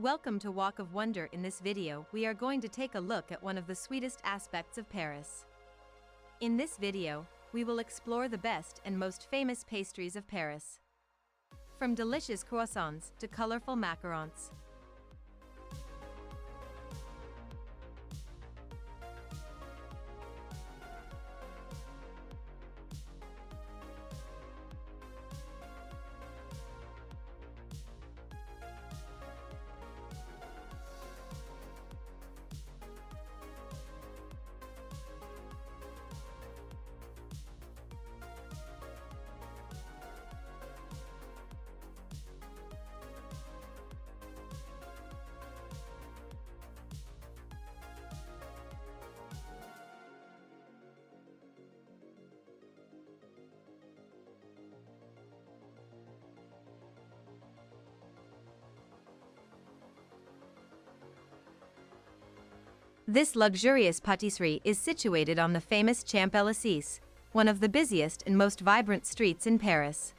Welcome to Walk of Wonder. In this video, we are going to take a look at one of the sweetest aspects of Paris. In this video, we will explore the best and most famous pastries of Paris. From delicious croissants to colorful macarons. This luxurious pâtisserie is situated on the famous Champs Elysees, one of the busiest and most vibrant streets in Paris.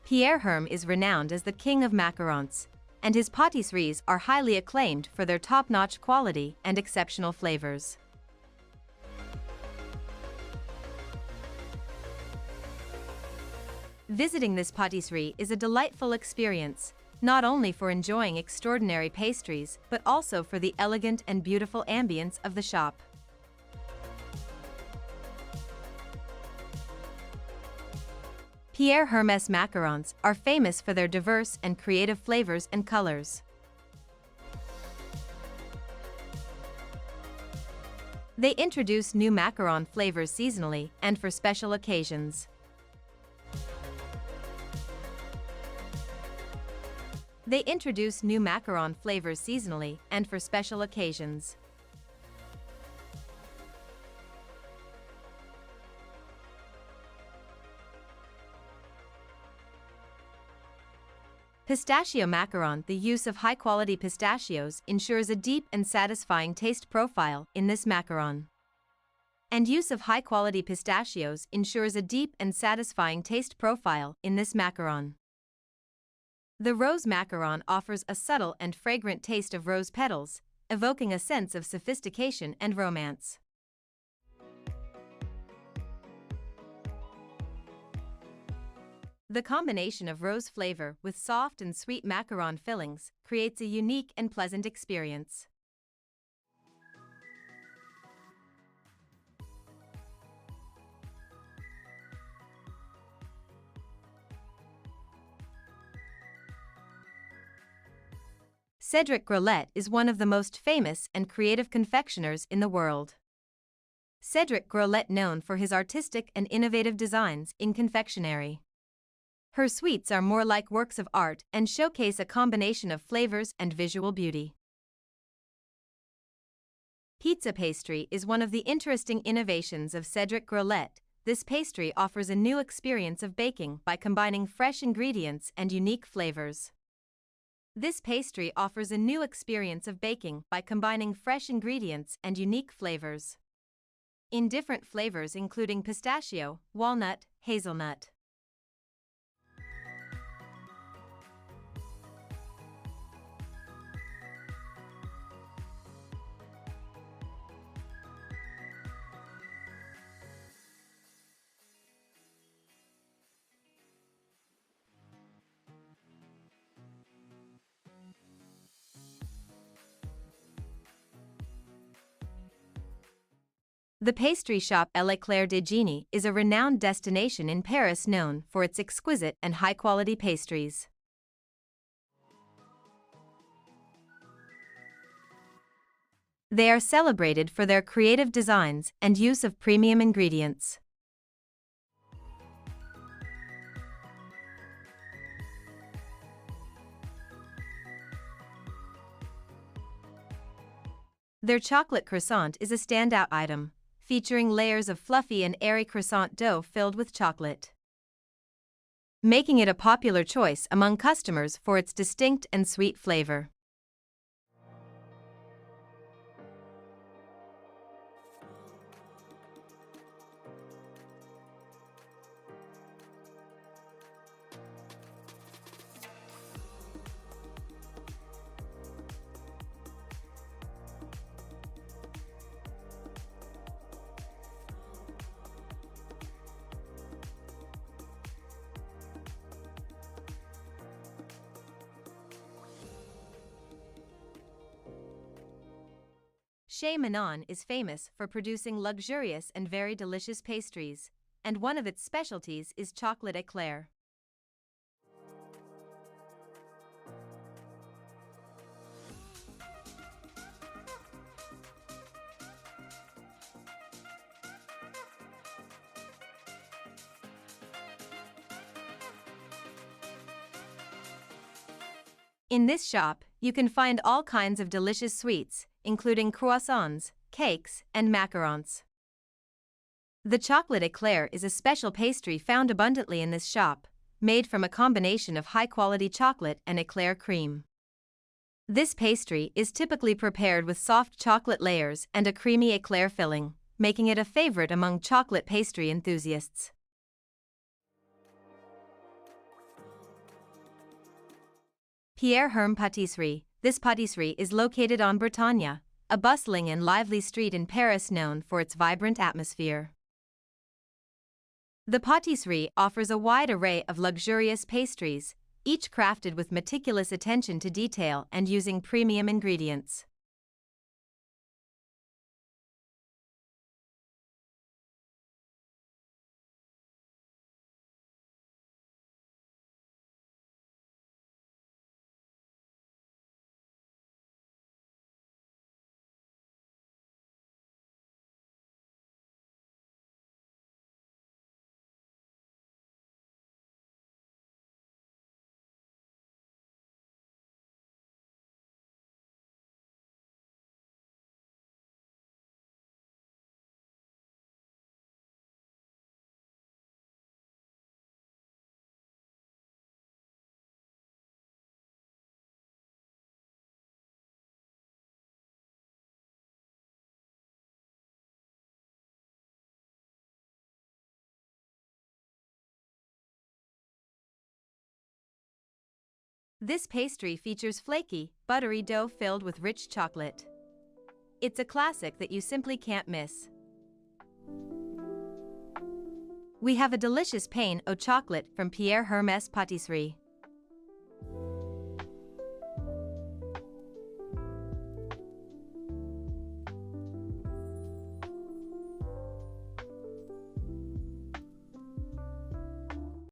Pierre Herme is renowned as the king of macarons, and his pâtisseries are highly acclaimed for their top-notch quality and exceptional flavors. Visiting this pâtisserie is a delightful experience, not only for enjoying extraordinary pastries, but also for the elegant and beautiful ambience of the shop. Pierre Herme's macarons are famous for their diverse and creative flavors and colors. They introduce new macaron flavors seasonally and for special occasions. They introduce new macaron flavors seasonally and for special occasions. Pistachio macaron. The use of high-quality pistachios ensures a deep and satisfying taste profile in this macaron. And use of high-quality pistachios ensures a deep and satisfying taste profile in this macaron. The rose macaron offers a subtle and fragrant taste of rose petals, evoking a sense of sophistication and romance. The combination of rose flavor with soft and sweet macaron fillings creates a unique and pleasant experience. Cédric Grolet is one of the most famous and creative confectioners in the world. Cédric Grolet, known for his artistic and innovative designs in confectionery. Her sweets are more like works of art and showcase a combination of flavors and visual beauty. Pizza pastry is one of the interesting innovations of Cédric Grolet. This pastry offers a new experience of baking by combining fresh ingredients and unique flavors. This pastry offers a new experience of baking by combining fresh ingredients and unique flavors. In different flavors including pistachio, walnut, hazelnut. The pastry shop Eclair de Genie is a renowned destination in Paris known for its exquisite and high-quality pastries. They are celebrated for their creative designs and use of premium ingredients. Their chocolate croissant is a standout item, featuring layers of fluffy and airy croissant dough filled with chocolate, making it a popular choice among customers for its distinct and sweet flavor. Chez Manon is famous for producing luxurious and very delicious pastries, and one of its specialties is chocolate eclair. In this shop, you can find all kinds of delicious sweets, including croissants, cakes, and macarons. The chocolate eclair is a special pastry found abundantly in this shop, made from a combination of high-quality chocolate and eclair cream. This pastry is typically prepared with soft chocolate layers and a creamy eclair filling, making it a favorite among chocolate pastry enthusiasts. Pierre Herme Pâtisserie. This pâtisserie is located on Bretagne, a bustling and lively street in Paris known for its vibrant atmosphere. The pâtisserie offers a wide array of luxurious pastries, each crafted with meticulous attention to detail and using premium ingredients. This pastry features flaky, buttery dough filled with rich chocolate. It's a classic that you simply can't miss. We have a delicious pain au chocolat from Pierre Herme's Pâtisserie.